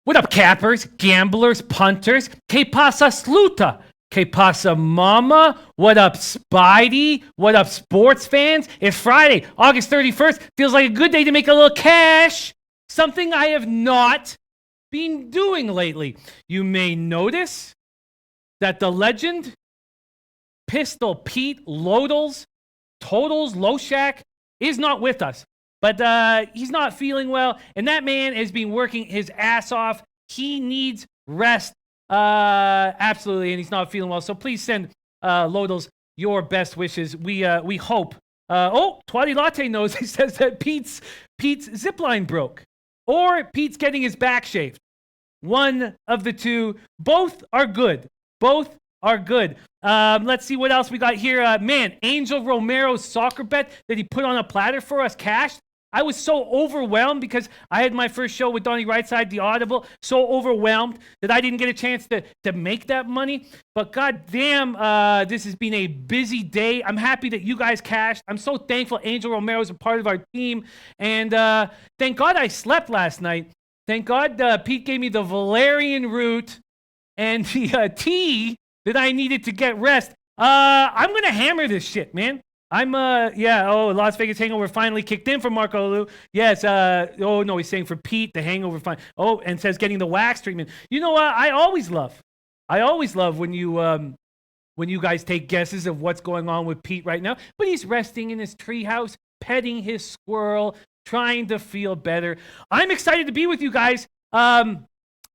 What up, cappers, gamblers, punters? Que pasa, sluta? Que pasa, mama? What up, Spidey? What up, sports fans? It's Friday, August 31st. Feels like a good day to make a little cash. Something I have not been doing lately. You may notice that the legend, Pistol Pete Lodals, Totals Loshak, is not with us. But he's not feeling well, and that man has been working his ass off. He needs rest, absolutely, and he's not feeling well. So please send Lodals your best wishes. We hope. Twatty Latte knows. He says that Pete's zipline broke, or Pete's getting his back shaved. One of the two. Both are good. Both are good. Let's see what else we got here. Angel Romero's soccer bet that he put on a platter for us cashed. I was so overwhelmed because I had my first show with Donnie Rightside, The Audible, so overwhelmed that I didn't get a chance to make that money. But goddamn, this has been a busy day. I'm happy that you guys cashed. I'm so thankful Angel Romero is a part of our team. And thank God I slept last night. Thank God Pete gave me the valerian root and the tea that I needed to get rest. I'm going to hammer this shit, man. Las Vegas hangover finally kicked in for Marco Lou. Yes, he's saying for Pete, the hangover and says getting the wax treatment. You know what? I always love when you guys take guesses of what's going on with Pete right now. But he's resting in his treehouse, petting his squirrel, trying to feel better. I'm excited to be with you guys.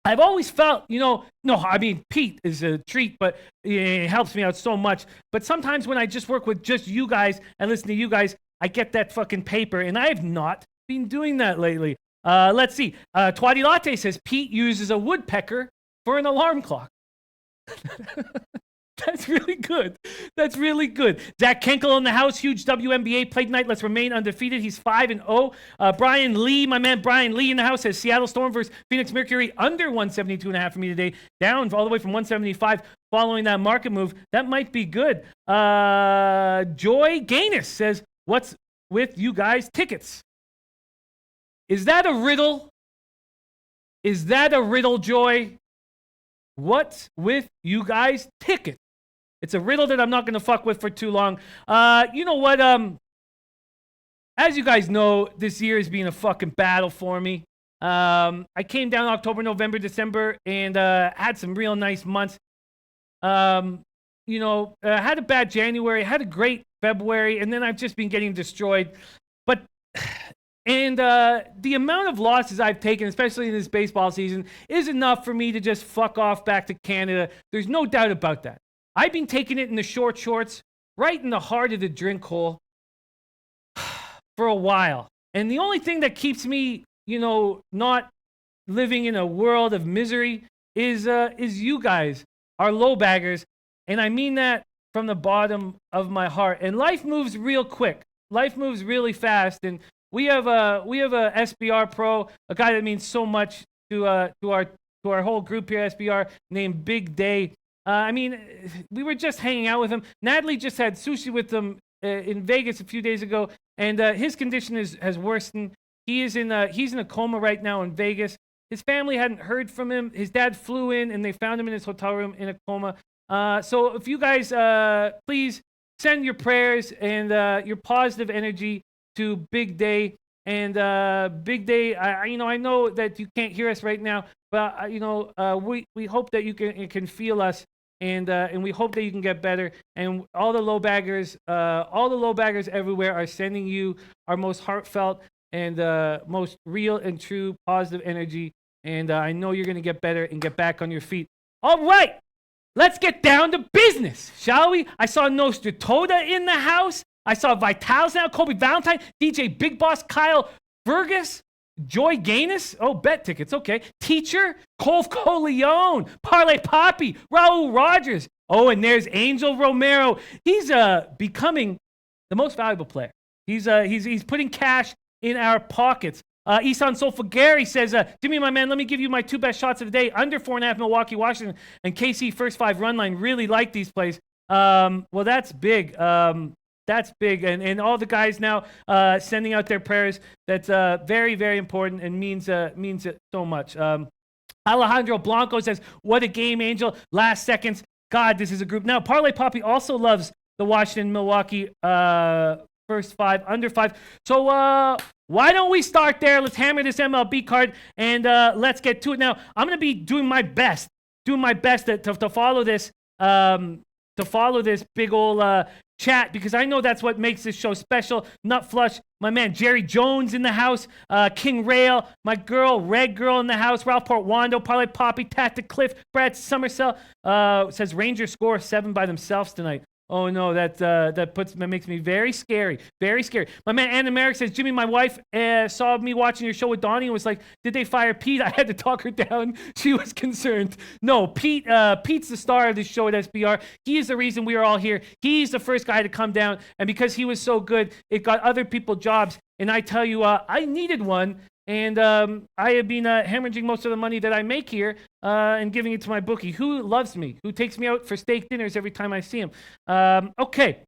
I've always felt, Pete is a treat, but it helps me out so much. But sometimes when I just work with just you guys and listen to you guys, I get that fucking paper, and I have not been doing that lately. Let's see. Twatty Latte says Pete uses a woodpecker for an alarm clock. That's really good. That's really good. Zach Kenkel in the house. Huge WNBA play tonight. Let's remain undefeated. He's 5-0. Brian Lee, my man Brian Lee in the house, says Seattle Storm versus Phoenix Mercury under 172.5 for me today. Down all the way from 175 following that market move. That might be good. Joy Gaines says, what's with you guys' tickets? Is that a riddle? Is that a riddle, Joy? What's with you guys' tickets? It's a riddle that I'm not going to fuck with for too long. You know what? As you guys know, this year has been a fucking battle for me. I came down October, November, December, and had some real nice months. Had a bad January, had a great February, and then I've just been getting destroyed. And the amount of losses I've taken, especially in this baseball season, is enough for me to just fuck off back to Canada. There's no doubt about that. I've been taking it in the short shorts, right in the heart of the drink hole for a while. And the only thing that keeps me, not living in a world of misery is you guys, our low baggers. And I mean that from the bottom of my heart. And life moves real quick. Life moves really fast. And we have a SBR pro, a guy that means so much to our whole group here, SBR, named Big Day. We were just hanging out with him. Natalie just had sushi with him in Vegas a few days ago, and his condition has worsened. He's in a coma right now in Vegas. His family hadn't heard from him. His dad flew in, and they found him in his hotel room in a coma. So if you guys please send your prayers and your positive energy to Big Day. And Big Day, I know that you can't hear us right now, but we hope that you can feel us, and we hope that you can get better. And all the low baggers everywhere are sending you our most heartfelt and most real and true positive energy. And I know you're gonna get better and get back on your feet. All right, let's get down to business, shall we? I saw Nostra Toda in the house. I saw Vitals now, Kobe Valentine, DJ Big Boss, Kyle Fergus, Joy Gaines. Oh, bet tickets. Okay. Teacher, Colf Coleon, Parlay Poppy, Raul Rogers. Oh, and there's Angel Romero. He's becoming the most valuable player. He's putting cash in our pockets. Isan Solfagari says, Jimmy, my man, let me give you my two best shots of the day. Under 4.5 Milwaukee, Washington, and KC first 5 run line. Really like these plays. Well, that's big. That's big. And all the guys now sending out their prayers. That's very, very important and means it so much. Alejandro Blanco says, what a game, Angel. Last seconds. God, this is a group. Now, Parlay Poppy also loves the Washington-Milwaukee first 5, under 5. So why don't we start there? Let's hammer this MLB card, and let's get to it. Now, I'm going to be doing my best to follow this big old chat, because I know that's what makes this show special. Nut Flush, my man Jerry Jones in the house, King Rail, my girl Red Girl in the house, Ralph Portwando, Parlay Poppy, Tactic Cliff, Brad Summersell says Rangers score 7 by themselves tonight. Oh no, that makes me very scary, very scary. My man Anna Merrick says, Jimmy, my wife saw me watching your show with Donnie and was like, did they fire Pete? I had to talk her down. She was concerned. No, Pete's the star of this show at SBR. He is the reason we are all here. He's the first guy to come down, and because he was so good, it got other people jobs. And I tell you, I needed one. And I have been hemorrhaging most of the money that I make here and giving it to my bookie, who loves me, who takes me out for steak dinners every time I see him. Okay.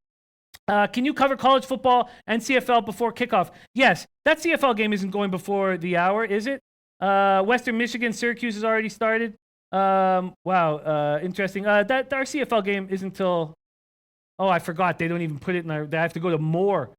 Can you cover college football and CFL before kickoff? Yes. That CFL game isn't going before the hour, is it? Western Michigan, Syracuse has already started. Wow. Interesting. Our CFL game isn't until... Oh, I forgot. They don't even put it in I have to go to Moore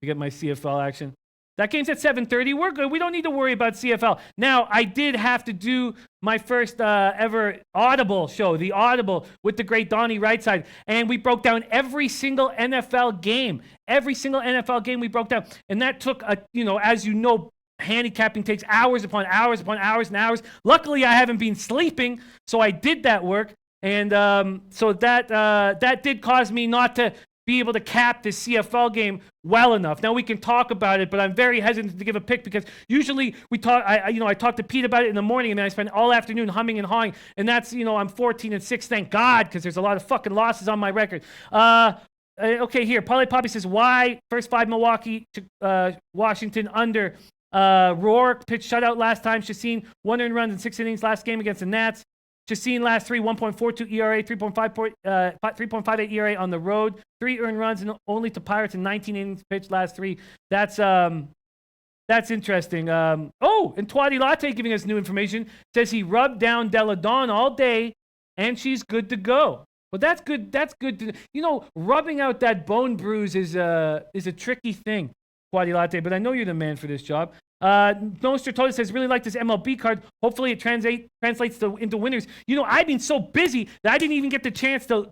to get my CFL action. That game's at 7:30. We're good. We don't need to worry about CFL. Now, I did have to do my first ever Audible show, the Audible, with the great Donnie Rightside. And we broke down every single NFL game. Every single NFL game we broke down. And that took, as you know, handicapping takes hours upon hours upon hours and hours. Luckily, I haven't been sleeping, so I did that work. And so that did cause me not to be able to cap this CFL game well enough. Now we can talk about it, but I'm very hesitant to give a pick because usually we talk. I talk to Pete about it in the morning, and then I spend all afternoon humming and hawing. And that's I'm 14-6, thank God, because there's a lot of fucking losses on my record. Okay, here Parlay Poppy says why first 5 Milwaukee to Washington under. Rourke pitched shutout last time. Chacin 1 earned runs in 6 innings last game against the Nats. Chacin last 3, 1.42 ERA, 3.58 ERA on the road, 3 earned runs and only to Pirates in 19 innings pitched last 3. That's interesting. And Twatty Latte giving us new information says he rubbed down Della Dawn all day and she's good to go. Well, that's good. That's good. Rubbing out that bone bruise is a tricky thing, Twatty Latte. But I know you're the man for this job. Nostratoda says, really like this MLB card. Hopefully it translates into winners. I've been so busy that I didn't even get the chance to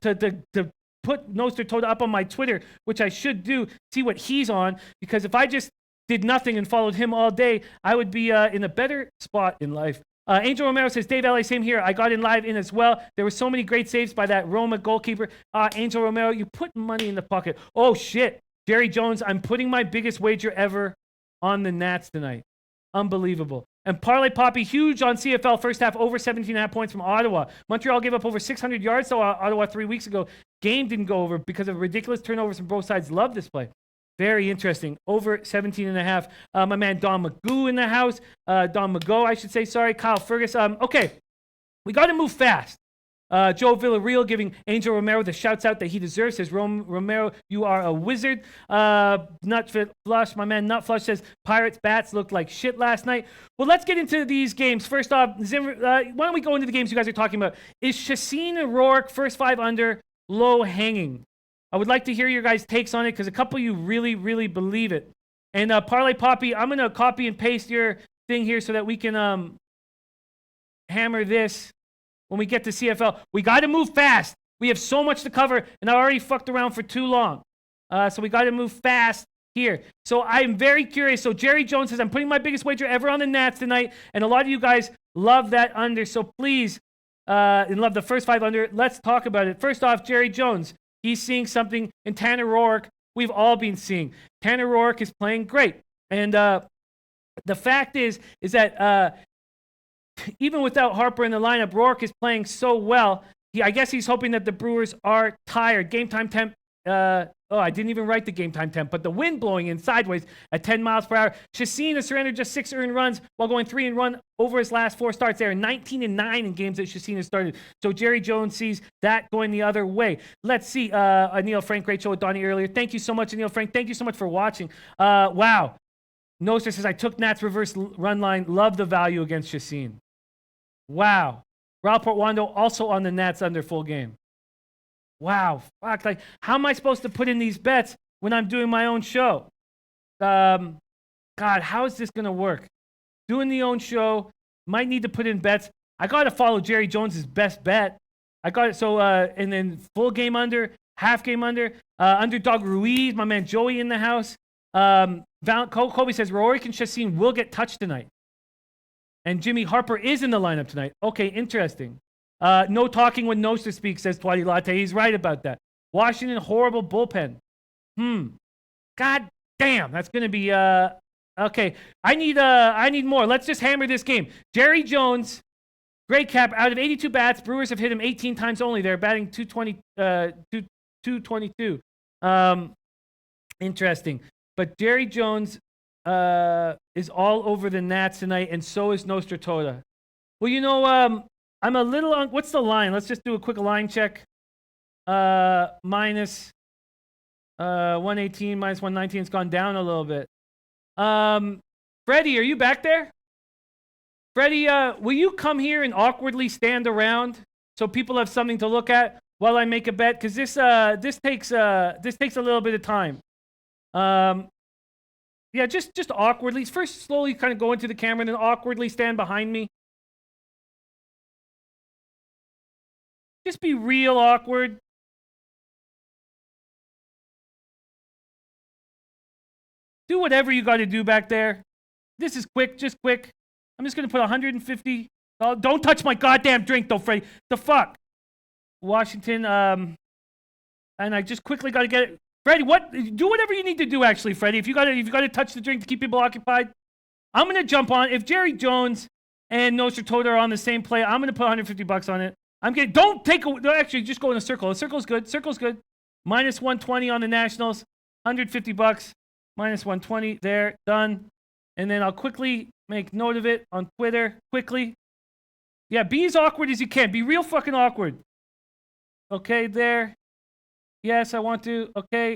put Nostratoda up on my Twitter, which I should do, see what he's on, because if I just did nothing and followed him all day, I would be in a better spot in life. Angel Romero says, Dave LA, same here. I got in live in as well. There were so many great saves by that Roma goalkeeper. Angel Romero, you put money in the pocket. Oh, shit. Jerry Jones, I'm putting my biggest wager ever on the Nats tonight. Unbelievable. And Parlay Poppy, huge on CFL first half, over 17.5 points from Ottawa. Montreal gave up over 600 yards to Ottawa 3 weeks ago. Game didn't go over because of ridiculous turnovers from both sides. Love this play. Very interesting. Over 17.5. My man Don Magoo in the house. Don Mago, I should say. Sorry. Kyle Fergus. Okay. We got to move fast. Joe Villarreal giving Angel Romero the shouts out that he deserves. Says, Romero, you are a wizard. Nut Flush, my man Nut Flush says, Pirates bats looked like shit last night. Well, let's get into these games. First off, why don't we go into the games you guys are talking about? Is Chacin and Rourke, first 5 under, low hanging? I would like to hear your guys' takes on it because a couple of you really, really believe it. And Parlay Poppy, I'm going to copy and paste your thing here so that we can hammer this. When we get to CFL, we got to move fast. We have so much to cover, and I already fucked around for too long. So we got to move fast here. So I'm very curious. So Jerry Jones says, I'm putting my biggest wager ever on the Nats tonight, and a lot of you guys love that under. So please, and love the first 5 under. Let's talk about it. First off, Jerry Jones, he's seeing something in Tanner Rourke we've all been seeing. Tanner Rourke is playing great. And the fact is that even without Harper in the lineup, Rourke is playing so well. I guess he's hoping that the Brewers are tired. Game time temp. I didn't even write the game time temp, but the wind blowing in sideways at 10 miles per hour. Chacin has surrendered just 6 earned runs while going 3-1 over his last 4 starts there. 19-9 in games that Chacin has started. So Jerry Jones sees that going the other way. Let's see. Anil Frank, great show with Donnie earlier. Thank you so much, Anil Frank. Thank you so much for watching. Wow. Nostra says, I took Nats reverse run line. Love the value against Chacin. Wow. Raul Portwando also on the Nats under full game. Wow. Fuck. Like, how am I supposed to put in these bets when I'm doing my own show? God, how is this going to work? Doing the own show, might need to put in bets. I got to follow Jerry Jones's best bet. I got it. So, and then full game under, half game under, underdog Ruiz, my man Joey in the house. Kobe says Rory Chassin will get touched tonight. And Jimmy Harper is in the lineup tonight. Okay, interesting. No talking when Nostra speaks, says Twatty Latte. He's right about that. Washington, horrible bullpen. God damn, that's going to be... okay, I need more. Let's just hammer this game. Jerry Jones, great cap. Out of 82 bats, Brewers have hit him 18 times only. They're batting 222. Interesting. But Jerry Jones is all over the Nats tonight, and so is Nostra Tota. Well, you know, I'm a little on... What's the line? Let's just do a quick line check. Minus 118, minus 119. It's gone down a little bit. Freddie, are you back there? Freddie, will you come here and awkwardly stand around so people have something to look at while I make a bet? Because this takes a little bit of time. Yeah, just awkwardly. First, slowly kind of go into the camera and then awkwardly stand behind me. Just be real awkward. Do whatever you got to do back there. This is quick, just quick. I'm just going to put 150. Oh, don't touch my goddamn drink, though, Freddie. The fuck? Washington, and I just quickly got to get it. Freddie, do whatever you need to do, actually, Freddie. If you got to touch the drink to keep people occupied, I'm going to jump on. If Jerry Jones and Nostra Tota are on the same play, I'm going to put $150 on it. Actually, just go in a circle. A circle's good. Circle's good. Minus 120 on the Nationals. $150. Minus 120 there. Done. And then I'll quickly make note of it on Twitter. Quickly. Yeah, be as awkward as you can. Be real fucking awkward. Okay, there. Yes, I want to. Okay.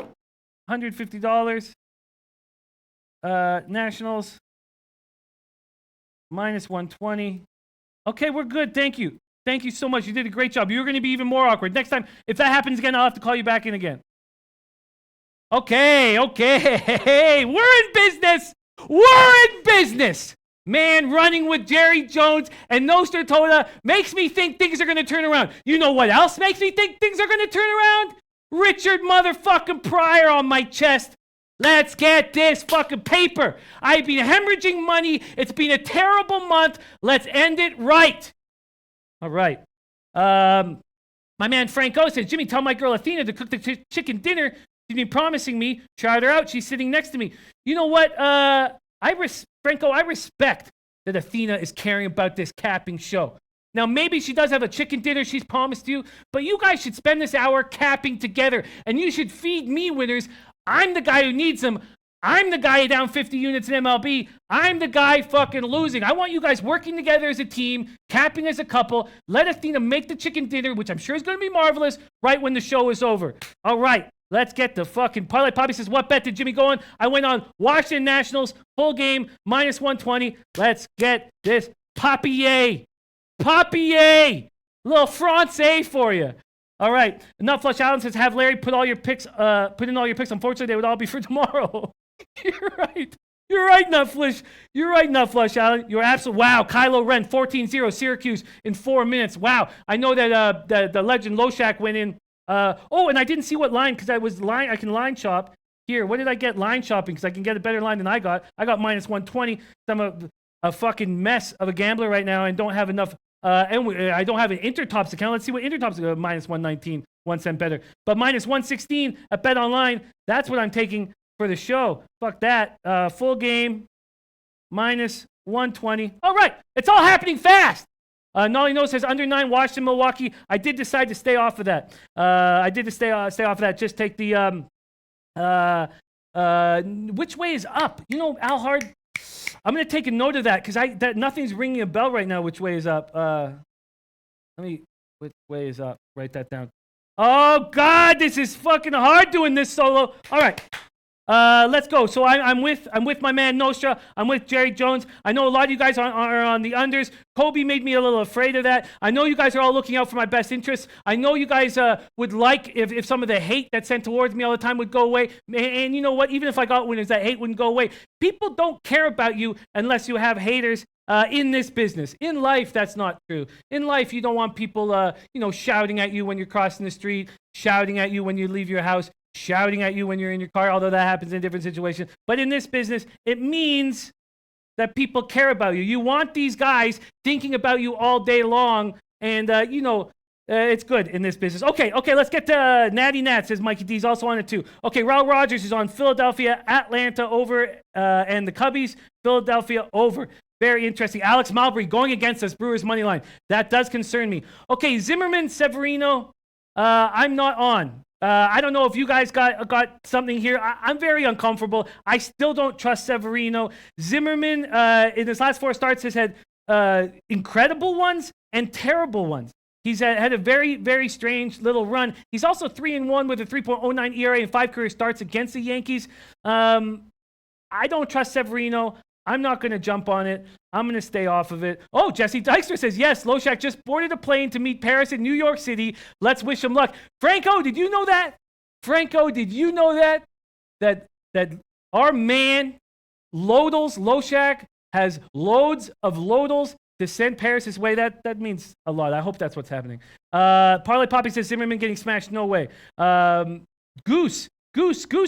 $150. Nationals. Minus 120. Okay, we're good. Thank you. Thank you so much. You did a great job. You're going to be even more awkward. Next time, if that happens again, I'll have to call you back in again. Okay. We're in business. We're in business. Man, running with Jerry Jones and Nostra Tota makes me think things are going to turn around. You know what else makes me think things are going to turn around? Richard motherfucking Pryor on my chest. Let's get this fucking paper. I've been hemorrhaging money. It's been a terrible month. Let's end it right. All right. My man Franco says, Jimmy, tell my girl Athena to cook the chicken dinner. She's been promising me. Shout her out. She's sitting next to me. You know what? Franco, I respect that Athena is caring about this capping show. Now, maybe she does have a chicken dinner she's promised you, but you guys should spend this hour capping together, and you should feed me winners. I'm the guy who needs them. I'm the guy down 50 units in MLB. I'm the guy fucking losing. I want you guys working together as a team, capping as a couple. Let Athena make the chicken dinner, which I'm sure is going to be marvelous, right when the show is over. All right, let's get the fucking parlay. Poppy says, what bet did Jimmy go on? I went on Washington Nationals, full game, minus 120. Let's get this Papier. Little Francais for you. All right. Nut Flush Allen says, have Larry put in all your picks. Unfortunately, they would all be for tomorrow. You're right. You're right, Nut Flush. You're right, Nut Flush Allen. You're absolutely... Wow. Kylo Ren, 14-0, Syracuse in 4 minutes. Wow. I know that the legend Loshak went in. And I didn't see what line, because I can line shop. Here, what did I get line shopping? Because I can get a better line than I got. I got minus 120. I'm a fucking mess of a gambler right now and don't have enough... I don't have an Intertops account. Let's see what Intertops is. Minus 119, 1 cent better. But minus 116 at Bet Online. That's what I'm taking for the show. Fuck that. Full game, minus 120. All right. It's all happening fast. Nolly No says under 9, Washington, Milwaukee. I did decide to stay off of that. Stay off of that. Just take the, which way is up? You know, Al Hard. I'm going to take a note of that because nothing's ringing a bell right now. Which way is up? Which way is up? Write that down. Oh, God, this is fucking hard doing this solo. All right. Let's go. So I'm with my man Nostra. I'm with Jerry Jones. I know a lot of you guys are on the unders. Kobe made me a little afraid of that. I know you guys are all looking out for my best interests. I know you guys would like if some of the hate that's sent towards me all the time would go away. And you know what? Even if I got winners, that hate wouldn't go away. People don't care about you unless you have haters. In this business. In life, that's not true. In life, you don't want people, shouting at you when you're crossing the street, shouting at you when you leave your house, shouting at you when you're in your car, although that happens in different situations. But in this business, it means that people care about you. You want these guys thinking about you all day long, and, it's good in this business. Okay, let's get to Natty Nat, says Mikey D's also on it too. Okay, Raul Rogers is on Philadelphia, Atlanta over, and the Cubbies, Philadelphia over. Very interesting. Alex Malbury going against us, Brewers money line. That does concern me. Okay, Zimmerman, Severino, I'm not on. I don't know if you guys got something here. I'm very uncomfortable. I still don't trust Severino. Zimmerman, in his last 4 starts, has had incredible ones and terrible ones. He's had a very, very strange little run. He's also 3-1 with a 3.09 ERA and 5 career starts against the Yankees. I don't trust Severino. I'm not going to jump on it. I'm going to stay off of it. Oh, Jesse Dykstra says, yes, Loshak just boarded a plane to meet Paris in New York City. Let's wish him luck. Franco, did you know that? Franco, did you know that? That our man, Loshak, has loads of Lodals to send Paris his way? That means a lot. I hope that's what's happening. Parlay Poppy says, Zimmerman getting smashed. No way. Goose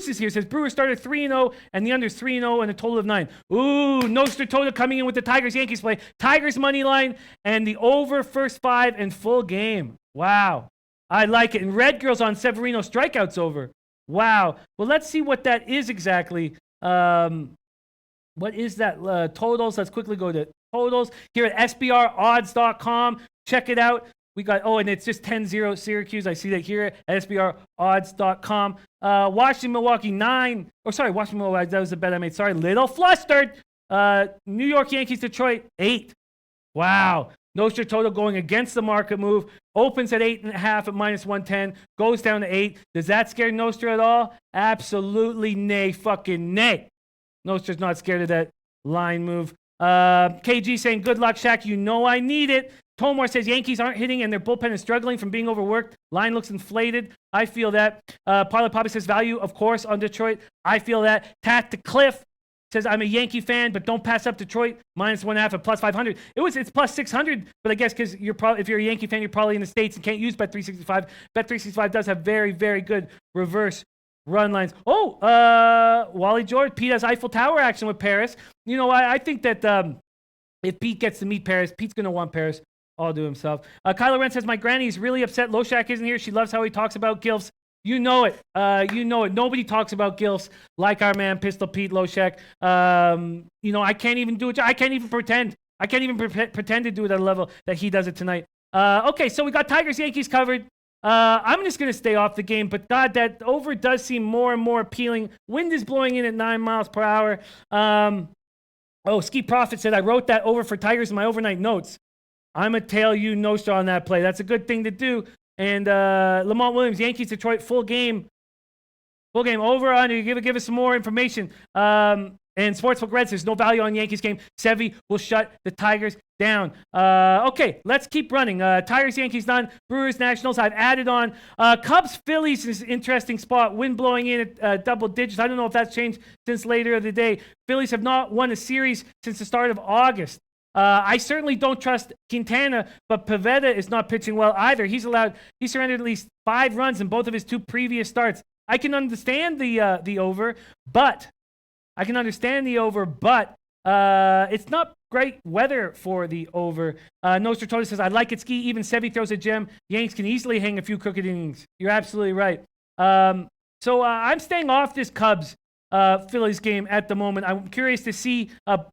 is here. Says Brewers started 3-0 and the under's 3-0 and a total of 9. Ooh, Nostra coming in with the Tigers-Yankees play. Tigers money line and the over first 5 and full game. Wow. I like it. And Red Girls on Severino strikeouts over. Wow. Well, let's see what that is exactly. What is that? Totals. Let's quickly go to totals here at SBRodds.com. Check it out. We got, and it's just 10-0 Syracuse. I see that here at SBRodds.com. Washington, Milwaukee, 9. Washington, Milwaukee, that was the bet I made. Sorry, little flustered. New York Yankees, Detroit, 8. Wow. Nostra total going against the market move. Opens at 8.5 at -110. Goes down to 8. Does that scare Nostra at all? Absolutely nay, fucking nay. Nostra's not scared of that line move. KG saying, good luck, Shaq. You know I need it. Tomar says Yankees aren't hitting and their bullpen is struggling from being overworked. Line looks inflated. I feel that. Parlay Poppy says value, of course, on Detroit. I feel that. Tat to Cliff says I'm a Yankee fan, but don't pass up Detroit. -1.5 at +500. It's +600, but I guess because if you're a Yankee fan, you're probably in the States and can't use Bet365. Bet365 does have very, very good reverse run lines. Wally George, Pete has Eiffel Tower action with Paris. I think that if Pete gets to meet Paris, Pete's going to want Paris all to himself. Kylo Ren says, my granny is really upset Loshak isn't here. She loves how he talks about Gilfs. You know it. Nobody talks about Gilfs like our man, Pistol Pete Loshak. I can't even do it. I can't even pretend. I can't even pretend to do it at a level that he does it tonight. Okay, so we got Tigers-Yankees covered. I'm just going to stay off the game, but God, that over does seem more and more appealing. Wind is blowing in at 9 miles per hour. Ski Prophet said, I wrote that over for Tigers in my overnight notes. I'm going to tail you Nostra on that play. That's a good thing to do. And Lamont Williams, Yankees, Detroit, full game. Full game over, under. Give us some more information. And Sportsbook Red says, no value on Yankees game. Sevy will shut the Tigers down. Okay, let's keep running. Tigers, Yankees done. Brewers, Nationals. I've added on. Cubs, Phillies is an interesting spot. Wind blowing in at double digits. I don't know if that's changed since later of the day. Phillies have not won a series since the start of August. I certainly don't trust Quintana, but Pivetta is not pitching well either. He surrendered at least 5 runs in both of his 2 previous starts. I can understand the over, but it's not great weather for the over. Nostratoda says, I like it, Ski. Even Sevy throws a gem. Yanks can easily hang a few crooked innings. You're absolutely right. So I'm staying off this Cubs Phillies game at the moment. I'm curious to see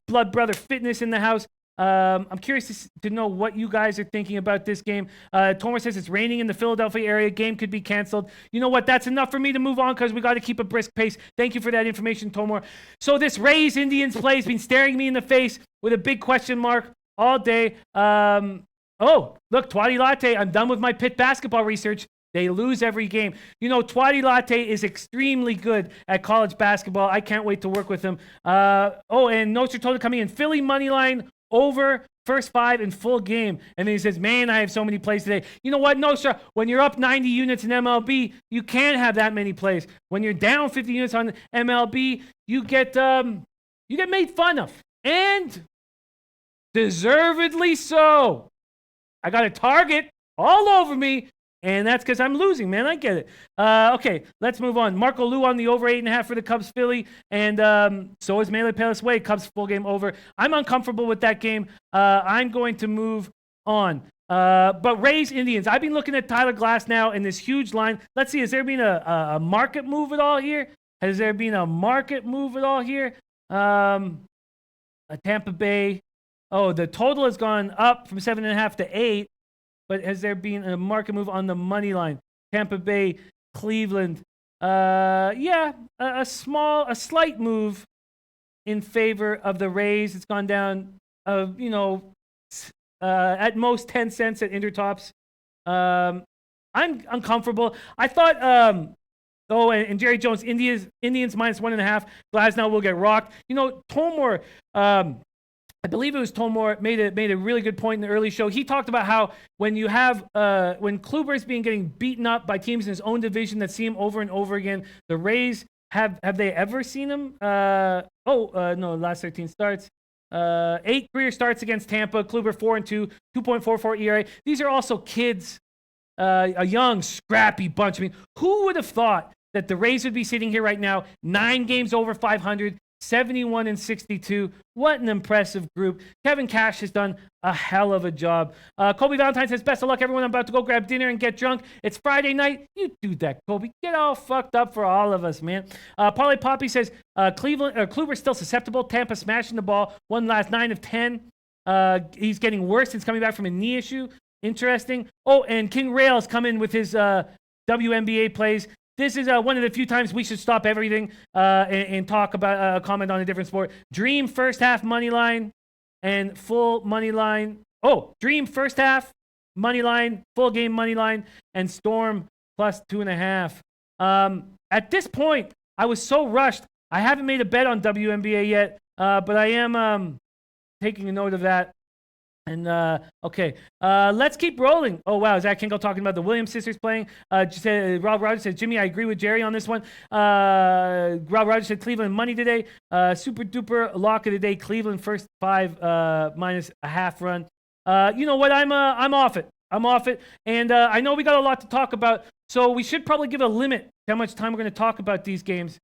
Blood Brother Fitness in the house. I'm curious to know what you guys are thinking about this game. Tomer says it's raining in the Philadelphia area. Game could be canceled. You know what? That's enough for me to move on because we got to keep a brisk pace. Thank you for that information, Tomer. So this Rays-Indians play has been staring me in the face with a big question mark all day. Look, Twatty Latte. I'm done with my Pitt basketball research. They lose every game. You know, Twatty Latte is extremely good at college basketball. I can't wait to work with him. And Nostra total coming in. Philly money line over first 5 in full game. And then he says, man, I have so many plays today. You know what, Nostra? When you're up 90 units in MLB, you can't have that many plays. When you're down 50 units on MLB, you get made fun of. And deservedly so. I got a target all over me. And that's because I'm losing, man. I get it. Okay, let's move on. Marco Lu on the over 8.5 for the Cubs Philly. And so is Mele Palace Way. Cubs full game over. I'm uncomfortable with that game. I'm going to move on. But Rays Indians. I've been looking at Tyler Glass now in this huge line. Let's see, has there been a market move at all here? Has there been a market move at all here? A Tampa Bay. Oh, the total has gone up from 7.5 to 8. But has there been a market move on the money line? Tampa Bay, Cleveland. A slight move in favor of the Rays. It's gone down, at most 10 cents at Intertops. I'm uncomfortable. I thought, and Jerry Jones, Indians minus 1.5. Glasnow will get rocked. You know, Tomor, I believe it was Tomor made a really good point in the early show. He talked about how when you have when Kluber's getting beaten up by teams in his own division that see him over and over again, the Rays have they ever seen him? No, last 13 starts. 8 career starts against Tampa. Kluber 4-2, 2.44 ERA. These are also kids, a young, scrappy bunch. I mean, who would have thought that the Rays would be sitting here right now, 9 games over 500, 71-62. What an impressive group. Kevin Cash has done a hell of a job. Kobe Valentine says, best of luck, everyone. I'm about to go grab dinner and get drunk. It's Friday night. You do that, Kobe. Get all fucked up for all of us, man. Polly Poppy says, Kluber's still susceptible. Tampa smashing the ball. One last 9 of 10. He's getting worse since coming back from a knee issue. Interesting. Oh, and King Rails come in with his WNBA plays. This is one of the few times we should stop everything and talk about comment on a different sport. Dream first half money line and full money line. Oh, Dream first half money line, full game money line, and Storm plus 2.5. At this point, I was so rushed. I haven't made a bet on WNBA yet, but I am taking a note of that. And, okay, let's keep rolling. Oh, wow, Zach Kinkle talking about the Williams sisters playing. Rob Rogers said, Jimmy, I agree with Jerry on this one. Rob Rogers said Cleveland money today. Super duper lock of the day, Cleveland first 5 minus a half run. You know what, I'm off it. And I know we got a lot to talk about, so we should probably give a limit to how much time we're going to talk about these games.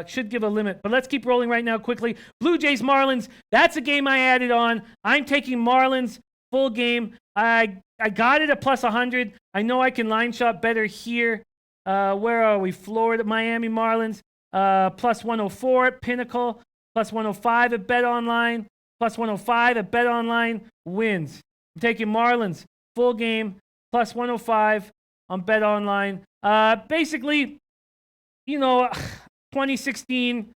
Should give a limit, but let's keep rolling right now quickly. Blue Jays Marlins, that's a game I added on. I'm taking Marlins full game. I got it at plus 100. I know I can line shot better here. Where are we? Florida, Miami Marlins, plus 104 at Pinnacle, plus 105 at Bet Online, plus 105 at Bet Online wins. I'm taking Marlins full game, plus 105 on Bet Online. Basically, 2016,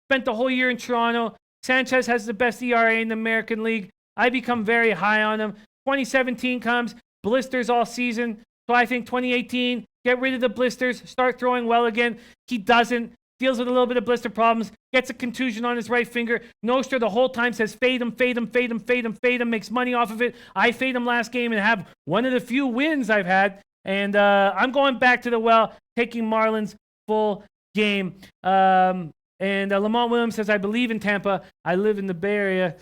spent the whole year in Toronto. Sanchez has the best ERA in the American League. I become very high on him. 2017 comes, blisters all season. So I think 2018, get rid of the blisters, start throwing well again. He doesn't. Deals with a little bit of blister problems. Gets a contusion on his right finger. Nostra the whole time says fade him, fade him, fade him, fade him, fade him. Makes money off of it. I fade him last game and have one of the few wins I've had. And I'm going back to the well, taking Marlins full game. And Lamont Williams says, I believe in Tampa. I live in the Bay Area.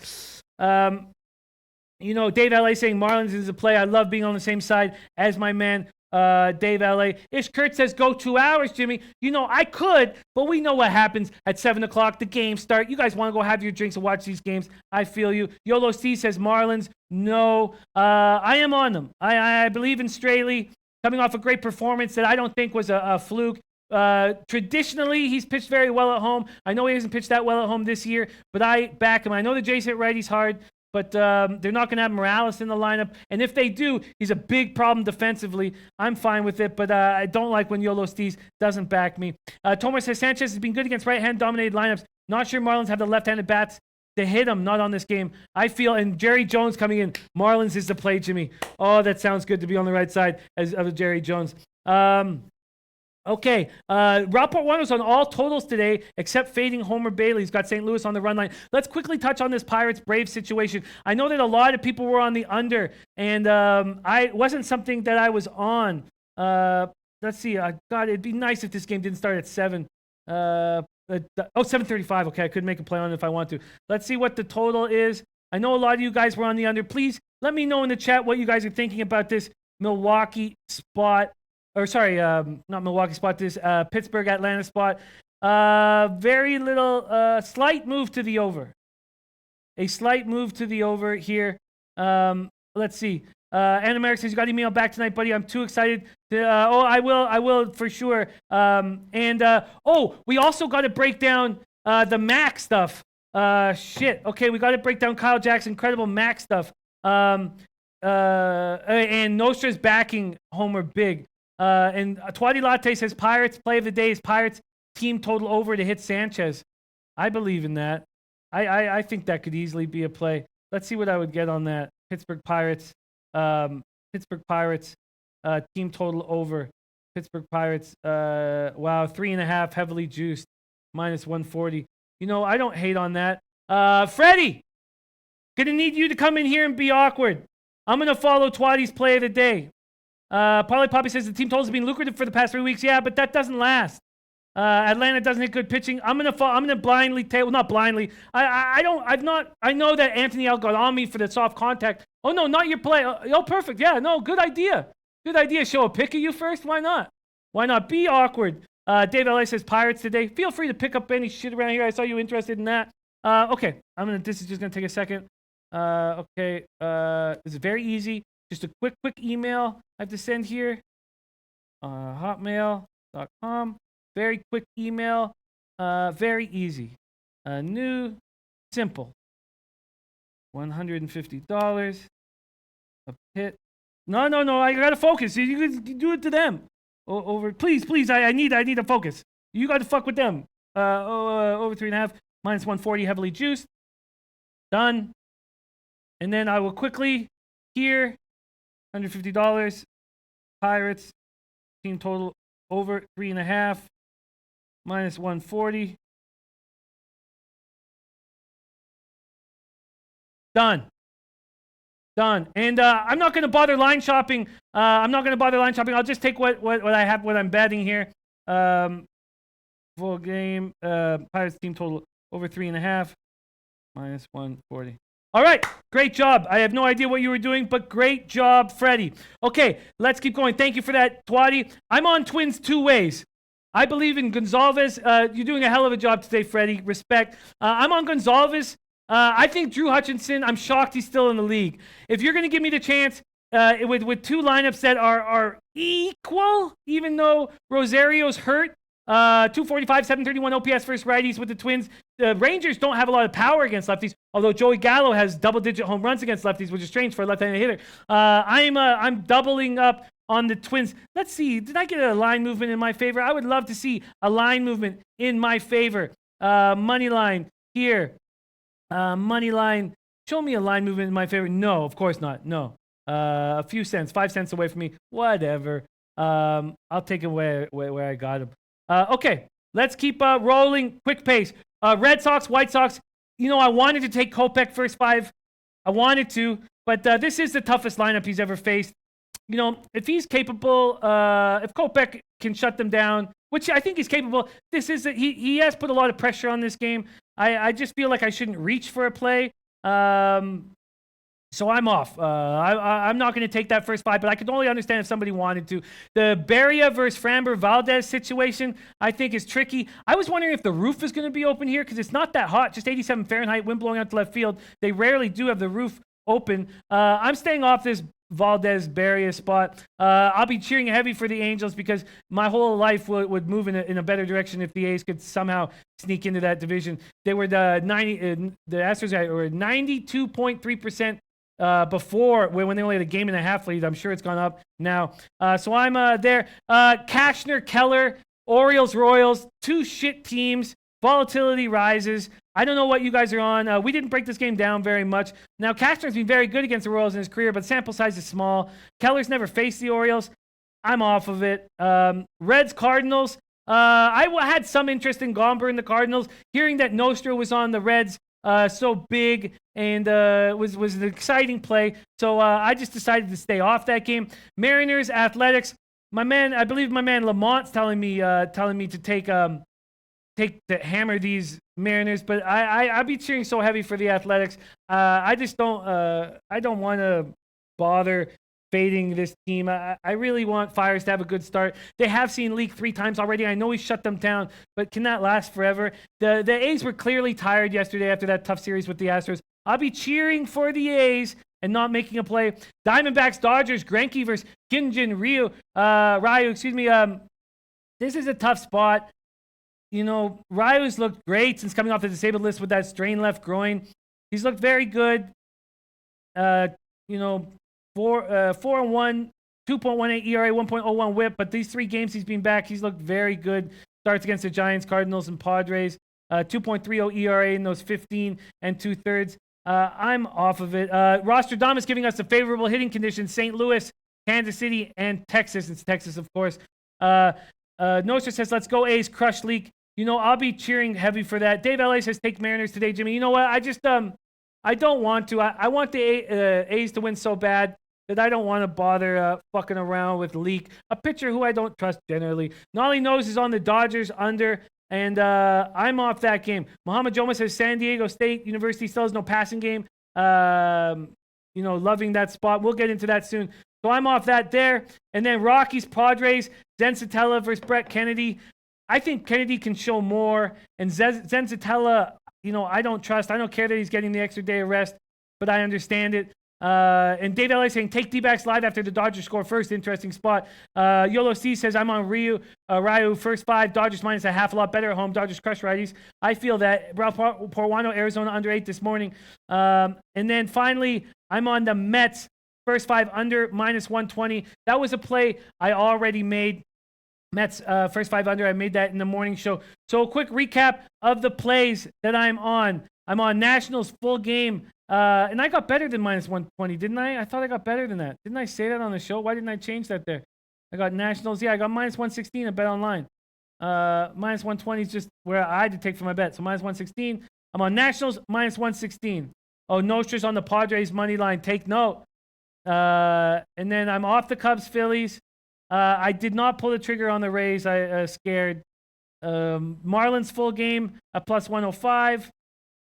Dave L.A. saying Marlins is a play. I love being on the same side as my man, Dave L.A. Ish Kurt says, go 2 hours, Jimmy. I could, but we know what happens at 7 o'clock. The games start. You guys want to go have your drinks and watch these games. I feel you. Yolo Steve says Marlins. No. I am on them. I believe in Straley coming off a great performance that I don't think was a fluke. Traditionally, he's pitched very well at home. I know he hasn't pitched that well at home this year, but I back him. I know the Jays hit righties hard, but they're not going to have Morales in the lineup. And if they do, he's a big problem defensively. I'm fine with it, but I don't like when Yolo Steez doesn't back me. Tomer says Sanchez has been good against right-hand dominated lineups. Not sure Marlins have the left-handed bats to hit him, not on this game. I feel, and Jerry Jones coming in, Marlins is the play, Jimmy. Oh, that sounds good to be on the right side of Jerry Jones. Okay, Rapport one was on all totals today, except fading Homer Bailey. He's got St. Louis on the run line. Let's quickly touch on this Pirates-Braves situation. I know that a lot of people were on the under, and I wasn't something that I was on. Let's see. God, it'd be nice if this game didn't start at 7. 7:35. Okay, I could make a play on it if I want to. Let's see what the total is. I know a lot of you guys were on the under. Please let me know in the chat what you guys are thinking about this Milwaukee spot. Or sorry, not Milwaukee spot, this Pittsburgh, Atlanta spot. Very little, slight move to the over. A slight move to the over here. Let's see. Anna Merrick says, you got email back tonight, buddy. I'm too excited. I will for sure. We also got to break down the Mac stuff. Shit. Okay, we got to break down Kyle Jackson, incredible Mac stuff. And Nostra's backing Homer big. And Twatty Latte says Pirates play of the day is Pirates team total over to hit Sanchez. I believe in that. I think that could easily be a play. Let's see what I would get on that. Pittsburgh Pirates team total over. Pittsburgh Pirates. Wow, 3.5 heavily juiced, -140. You know, I don't hate on that. Freddie, gonna need you to come in here and be awkward. I'm gonna follow Twatty's play of the day. Polly Poppy says the team totals have been lucrative for the past 3 weeks. Yeah, but that doesn't last. Atlanta doesn't hit good pitching. I'm gonna blindly take. Well, not blindly. I know that Anthony L got on me for the soft contact. Oh no, not your play. Oh, perfect. Yeah, no, good idea. Good idea. Show a pic of you first. Why not? Why not? Be awkward. Dave L.A. says Pirates today. Feel free to pick up any shit around here. I saw you interested in that. Okay, this is just gonna take a second. Okay, this is very easy. Just a quick email I have to send here. Hotmail.com. Very quick email. Very easy. New, simple. $150. A pit. No. I gotta focus. You do it to them. Over. Please. I need to focus. You got to fuck with them. Over 3.5. -140 heavily juiced. Done. And then I will quickly here. $150. Pirates team total over 3.5. -140. Done. And I'm not going to bother line shopping. I'll just take what I have, what I'm betting here. Full game. Pirates team total over 3.5. -140. All right, great job. I have no idea what you were doing, but great job, Freddie. Okay, let's keep going. Thank you for that, Twatty. I'm on Twins 2 ways. I believe in Gonzalez. You're doing a hell of a job today, Freddie. Respect. I'm on Gonzalez. I think Drew Hutchinson, I'm shocked he's still in the league. If you're going to give me the chance with 2 lineups that are equal, even though Rosario's hurt, 245, 731 OPS versus righties with the Twins. The Rangers don't have a lot of power against lefties, although Joey Gallo has double-digit home runs against lefties, which is strange for a left-handed hitter. I'm doubling up on the Twins. Let's see. Did I get a line movement in my favor? I would love to see a line movement in my favor. Money line here. Money line. Show me a line movement in my favor. No, of course not. No. A few cents, 5 cents away from me. Whatever. I'll take it where I got him. Okay, let's keep rolling. Quick pace. Red Sox, White Sox. You know, I wanted to take Kopech first 5. I wanted to, but this is the toughest lineup he's ever faced. You know, if he's capable, if Kopech can shut them down, which I think he's capable, he has put a lot of pressure on this game. I just feel like I shouldn't reach for a play. So I'm off. I'm not going to take that first 5, but I could only understand if somebody wanted to. The Beria versus Framber Valdez situation, I think, is tricky. I was wondering if the roof is going to be open here because it's not that hot, just 87 Fahrenheit, wind blowing out to left field. They rarely do have the roof open. I'm staying off this Valdez Beria spot. I'll be cheering heavy for the Angels because my whole life would move in a better direction if the A's could somehow sneak into that division. They were the Astros were 92.3%. Before, when they only had a game and a half lead. I'm sure it's gone up now. So I'm there. Cashner, Keller, Orioles, Royals, 2 shit teams. Volatility rises. I don't know what you guys are on. We didn't break this game down very much. Now, Cashner's been very good against the Royals in his career, but sample size is small. Keller's never faced the Orioles. I'm off of it. Reds Cardinals. Had some interest in Gomber in the Cardinals. Hearing that Nostra was on the Reds so big and was an exciting play. So I just decided to stay off that game. Mariners Athletics. I believe my man Lamont's telling me to take to hammer these Mariners, but I'll be cheering so heavy for the Athletics. I just don't want to bother fading this team. I really want Fires to have a good start. They have seen Leak 3 times already. I know we shut them down, but can that last forever? The A's were clearly tired yesterday after that tough series with the Astros. I'll be cheering for the A's and not making a play. Diamondbacks, Dodgers, Greinke versus Kinjin Ryu. This is a tough spot. You know, Ryu's looked great since coming off the disabled list with that strained left groin. He's looked very good. 4-1, 2.18 ERA, 1.01 WHIP. But these 3 games he's been back, he's looked very good. Starts against the Giants, Cardinals, and Padres. 2.30 ERA in those 15 and 2/3. I'm off of it. Rostradamus giving us the favorable hitting conditions: St. Louis, Kansas City, and Texas. It's Texas, of course. Nostra says, let's go A's, crush Leak. You know, I'll be cheering heavy for that. Dave LA says, take Mariners today, Jimmy. You know what? I don't want to. I want the A's to win so bad that I don't want to bother fucking around with Leak, a pitcher who I don't trust generally. Nolly Nose is on the Dodgers under, and I'm off that game. Muhammad Joma says San Diego State University still has no passing game. Loving that spot. We'll get into that soon. So I'm off that there. And then Rockies, Padres, Zenzatella versus Brett Kennedy. I think Kennedy can show more. And Zenzatella, I don't trust. I don't care that he's getting the extra day of rest, but I understand it. And Dave L.A. saying, take D-backs live after the Dodgers score first. Interesting spot. Yolo C says, I'm on Ryu first 5. Dodgers minus a half, a lot better at home. Dodgers crush righties. I feel that. Ralph Porwano, Arizona under 8 this morning. And then finally, I'm on the Mets. First 5 under, minus 120. That was a play I already made. Mets first 5 under. I made that in the morning show. So a quick recap of the plays that I'm on. I'm on Nationals full game. And I got better than minus 120, didn't I? I thought I got better than that. Didn't I say that on the show? Why didn't I change that there? I got Nationals. Yeah, I got minus 116 at Bet Online. Minus 120 is just where I had to take for my bet. So minus 116. I'm on Nationals, minus 116. Oh, Nostra's on the Padres money line. Take note. And then I'm off the Cubs, Phillies. I did not pull the trigger on the Rays. I scared. Marlins full game at plus 105.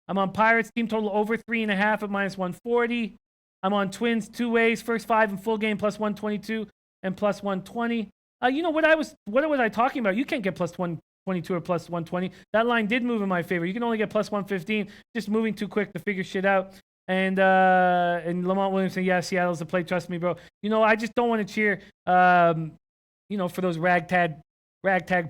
I'm on Pirates team total over 3.5 at minus 140. I'm on Twins 2 ways, first 5 and full game plus 122 and plus 120. What was I talking about? You can't get plus 122 or plus 120. That line did move in my favor. You can only get plus 115. Just moving too quick to figure shit out. And Lamont Williamson, yeah, Seattle's the play. Trust me, bro. I just don't want to cheer, for those ragtag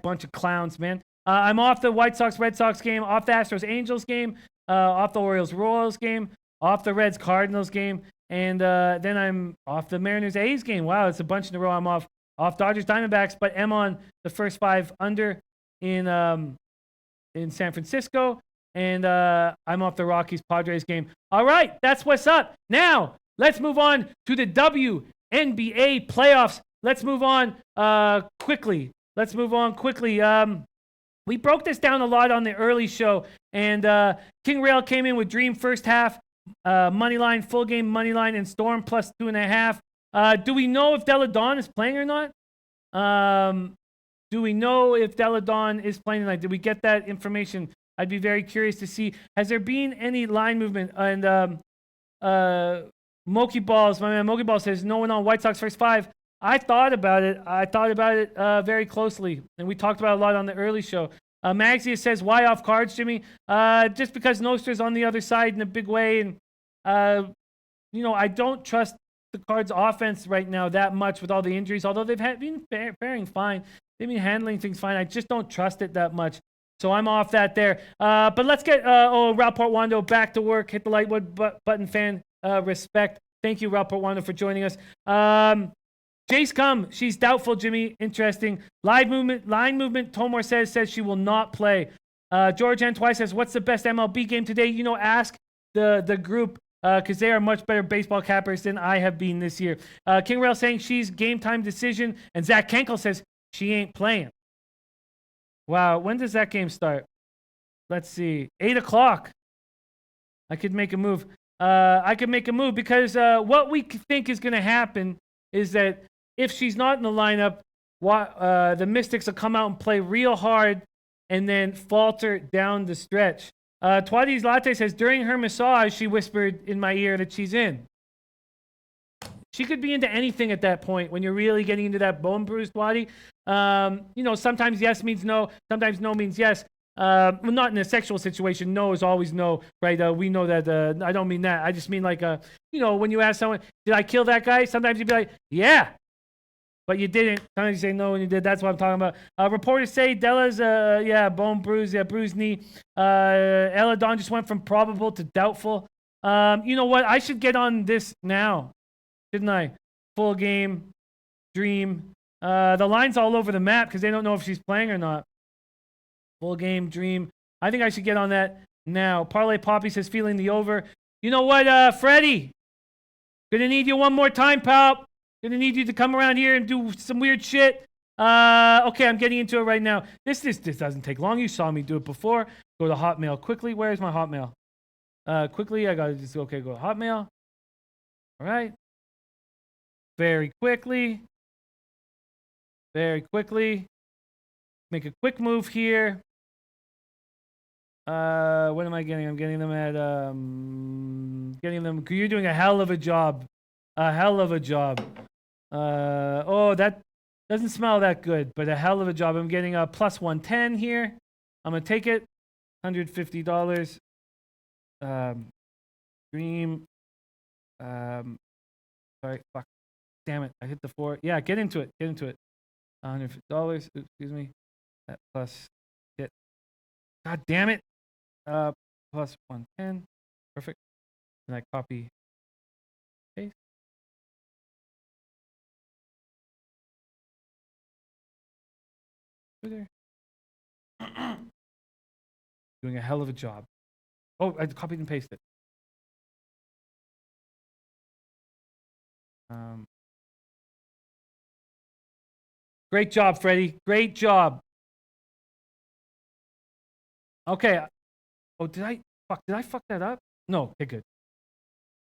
bunch of clowns, man. I'm off the White Sox Red Sox game, off the Astros Angels game, off the Orioles Royals game, off the Reds Cardinals game, and then I'm off the Mariners A's game. Wow, it's a bunch in a row. I'm off Dodgers Diamondbacks, but am on the first 5 under in San Francisco. And I'm off the Rockies Padres game. All right, that's what's up. Now, let's move on to the WNBA playoffs. Let's move on quickly. We broke this down a lot on the early show. And King Rail came in with Dream first half, money line, full game money line, and Storm plus 2.5. Do we know if Della Dawn is playing or not? Do we know if Della Dawn is playing tonight? Did we get that information? I'd be very curious to see. Has there been any line movement? And Moki Balls, my man Moki Balls says, no one on White Sox first 5. I thought about it very closely. And we talked about it a lot on the early show. Maxia says, why off cards, Jimmy? Just because Nostra's on the other side in a big way. And, I don't trust the Cards offense right now that much with all the injuries, although they've been faring fine. They've been handling things fine. I just don't trust it that much. So I'm off that there. But let's get, Ralph Portwando back to work. Hit the like button, fan. Respect. Thank you, Ralph Portwando, for joining us. Jace Cum, she's doubtful, Jimmy. Interesting. Line movement, Tomor says she will not play. George N. Twice says, what's the best MLB game today? Ask the group. because they are much better baseball cappers than I have been this year. King Rail saying she's game time decision, and Zach Kenkel says she ain't playing. Wow, when does that game start? Let's see, 8 o'clock. I could make a move. I could make a move because what we think is going to happen is that if she's not in the lineup, the Mystics will come out and play real hard and then falter down the stretch. Twadi's Latte says, during her massage, she whispered in my ear that she's in. She could be into anything at that point when you're really getting into that bone bruise, Twadi. Sometimes yes means no. Sometimes no means yes. Well, not in a sexual situation. No is always no, right? We know that. I don't mean that. I just mean like, when you ask someone, did I kill that guy? Sometimes you'd be like, yeah. But you didn't. Sometimes you say no when you did. That's what I'm talking about. Reporters say Della's, bone bruise, bruised knee. Ella Dawn just went from probable to doubtful. You know what? I should get on this now, shouldn't I? Full game, Dream. The line's all over the map because they don't know if she's playing or not. Full game, Dream. I think I should get on that now. Parlay Poppy says feeling the over. You know what, Freddie? Gonna need you one more time, pal. Gonna need you to come around here and do some weird shit. Okay, I'm getting into it right now. This doesn't take long. You saw me do it before. Go to Hotmail quickly. Where's my Hotmail? Quickly, I gotta just go to Hotmail. All right. Very quickly. Make a quick move here. What am I getting? I'm getting them at You're doing a hell of a job. That doesn't smell that good, but a hell of a job. I'm getting a plus 110 here. I'm gonna take it. $150. Dream. Sorry, fuck. Damn it. I hit the 4. Yeah, get into it. $150. Excuse me. That plus hit. God damn it. Plus 110. Perfect. And I copy. Paste. There. Doing a hell of a job. Oh, I copied and pasted. Great job, Freddie. Great job. Okay. Oh, did I fuck that up? No. Okay, good.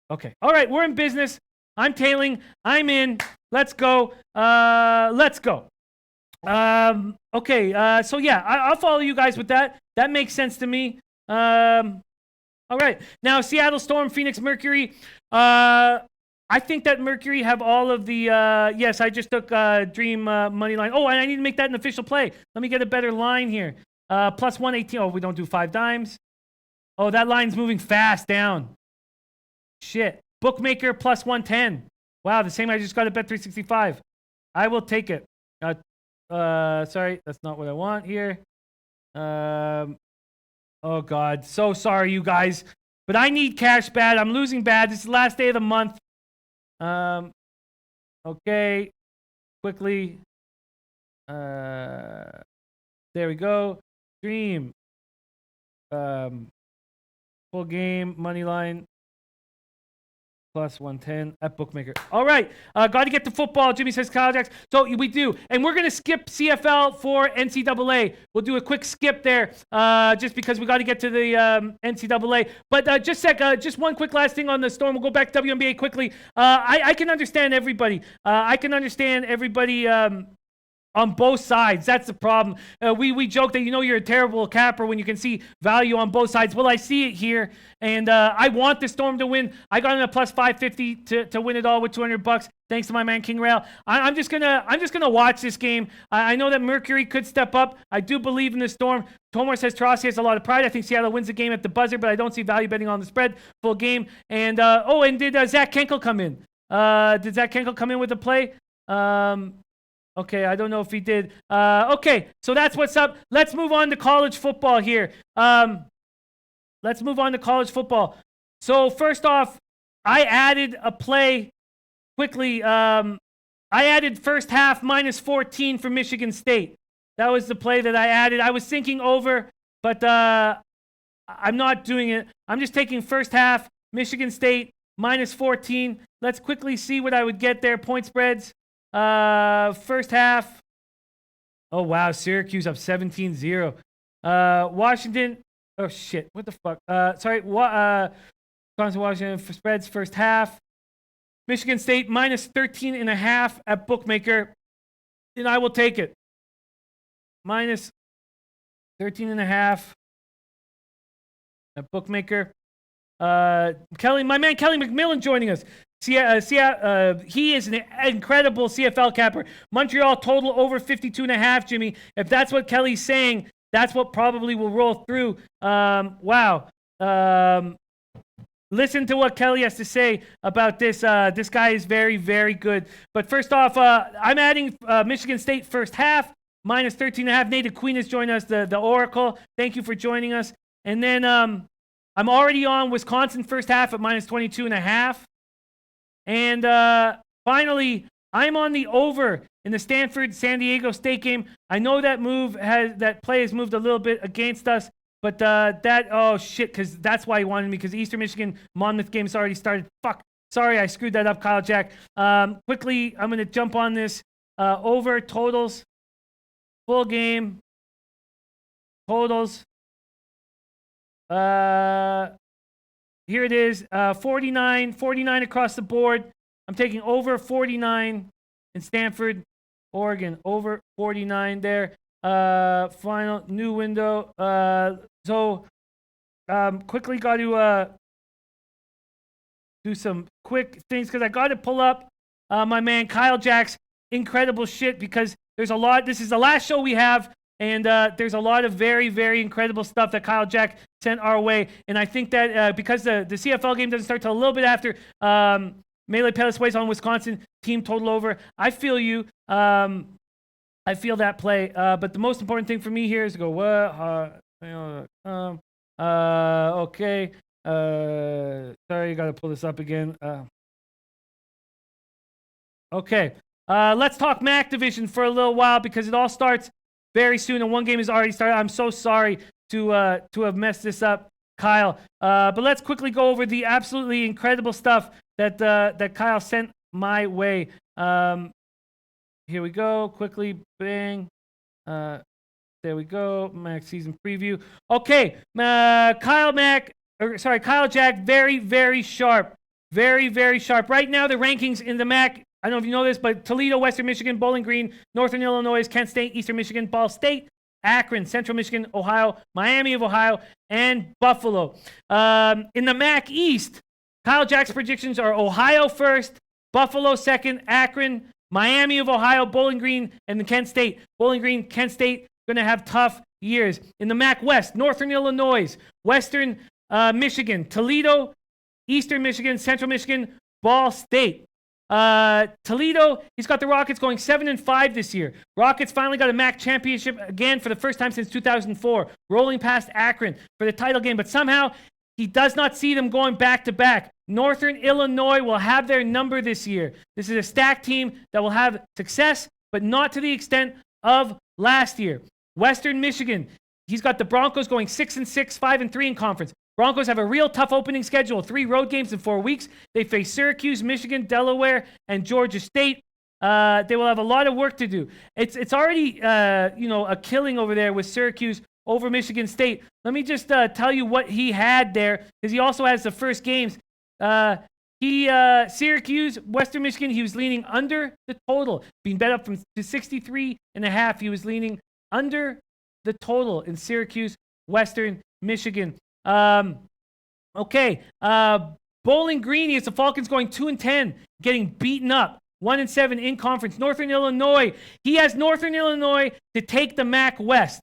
Okay. All right, we're in business. I'm tailing. I'm in. Let's go. Okay. So yeah, I'll follow you guys with that. That makes sense to me. All right. Now, Seattle Storm, Phoenix Mercury. I think that Mercury have all of the, yes, I just took Dream money line. Oh, and I need to make that an official play. Let me get a better line here. Plus 118. Oh, we don't do 5 dimes. Oh, that line's moving fast down. Shit. Bookmaker plus 110. Wow, the same I just got at Bet365. I will take it. Sorry, that's not what I want here. Oh, God. So sorry, you guys. But I need cash bad. I'm losing bad. This is the last day of the month. Okay. Quickly. There we go. Dream. Full game. Money line. Plus 110 at Bookmaker. All right. Got to get to football. Jimmy says Kyle Jacks. So we do. And we're going to skip CFL for NCAA. We'll do a quick skip there just because we got to get to the NCAA. But just one quick last thing on the Storm. We'll go back to WNBA quickly. I can understand everybody. On both sides. That's the problem. We joke that you're a terrible capper when you can see value on both sides. Well, I see it here, and I want the Storm to win. I got in a plus 550 to win it all with $200. Thanks to my man King Rail. I'm just gonna watch this game. I know that Mercury could step up. I do believe in the Storm. Tomar says Tarasi has a lot of pride. I think Seattle wins the game at the buzzer, but I don't see value betting on the spread. Full game. And did Zach Kenkel come in? Did Zach Kenkel come in with a play? Okay, I don't know if he did. Okay, so that's what's up. Let's move on to college football here. So first off, I added a play quickly. I added first half minus 14 for Michigan State. That was the play that I added. I was thinking over, but I'm not doing it. I'm just taking first half Michigan State minus 14. Let's quickly see what I would get there. Point spreads. First half. Oh, wow. Syracuse up 17-0. Washington. Oh, shit. What the fuck? Sorry. Washington for spreads first half. Michigan State minus 13.5 at bookmaker. And I will take it. Minus 13.5 at bookmaker. Kelly, my man Kelly McMillan joining us. He is an incredible CFL capper. Montreal total over 52.5, Jimmy. If that's what Kelly's saying, that's what probably will roll through. Wow. Listen to what Kelly has to say about this. This guy is very, very good. But first off, I'm adding Michigan State first half, minus 13.5. Native Queen has joined us, the Oracle. Thank you for joining us. And then I'm already on Wisconsin first half at minus 22.5. And finally, I'm on the over in the Stanford-San Diego State game. I know that play has moved a little bit against us. But oh shit, because that's why he wanted me, because the Eastern Michigan Monmouth game's already started. Fuck. Sorry, I screwed that up, Kyle Jack. Quickly, I'm going to jump on this. Over totals. Full game. Totals. Here it is. 49 across the board. I'm taking over 49 in Stanford, Oregon. Over 49 there. Final new window. Quickly got to do some quick things because I got to pull up my man Kyle Jack's incredible shit, because there's a lot. This is the last show we have, and there's a lot of very, very incredible stuff that Kyle Jack sent our way. And I think that because the CFL game doesn't start till a little bit after, Melee Palace plays on Wisconsin, team total over. I feel you. I feel that play. But the most important thing for me here is to go, okay. Sorry, you got to pull this up again. Okay. Let's talk MAC division for a little while, because it all starts very soon and one game is already started. I'm so sorry to have messed this up, Kyle. But let's quickly go over the absolutely incredible stuff that Kyle sent my way. Here we go. Quickly, bang. There we go. MAC season preview. Okay, Kyle Jack, very, very sharp. Very, very sharp. Right now, the rankings in the MAC, I don't know if you know this, but Toledo, Western Michigan, Bowling Green, Northern Illinois, Kent State, Eastern Michigan, Ball State, Akron, Central Michigan, Ohio, Miami of Ohio, and Buffalo. In the MAC East, Kyle Jack's predictions are Ohio first, Buffalo second, Akron, Miami of Ohio, Bowling Green, and the Kent State. Bowling Green, Kent State, going to have tough years. In the MAC West, Northern Illinois, Western Michigan, Toledo, Eastern Michigan, Central Michigan, Ball State. Toledo, he's got the Rockets going 7-5 this year. Rockets finally got a MAC championship again for the first time since 2004, rolling past Akron for the title game. But somehow, he does not see them going back-to-back. Northern Illinois will have their number this year. This is a stacked team that will have success, but not to the extent of last year. Western Michigan, he's got the Broncos going 6-6, 5-3 in conference. Broncos have a real tough opening schedule, 3 road games in 4 weeks. They face Syracuse, Michigan, Delaware, and Georgia State. They will have a lot of work to do. It's already a killing over there with Syracuse over Michigan State. Let me just tell you what he had there, because he also has the first games. Syracuse, Western Michigan, he was leaning under the total, being bet up to 63.5. He was leaning under the total in Syracuse, Western Michigan. Okay. Bowling Green, he has the Falcons going 2-10, getting beaten up. 1-7 in conference. Northern Illinois, he has Northern Illinois to take the MAC West.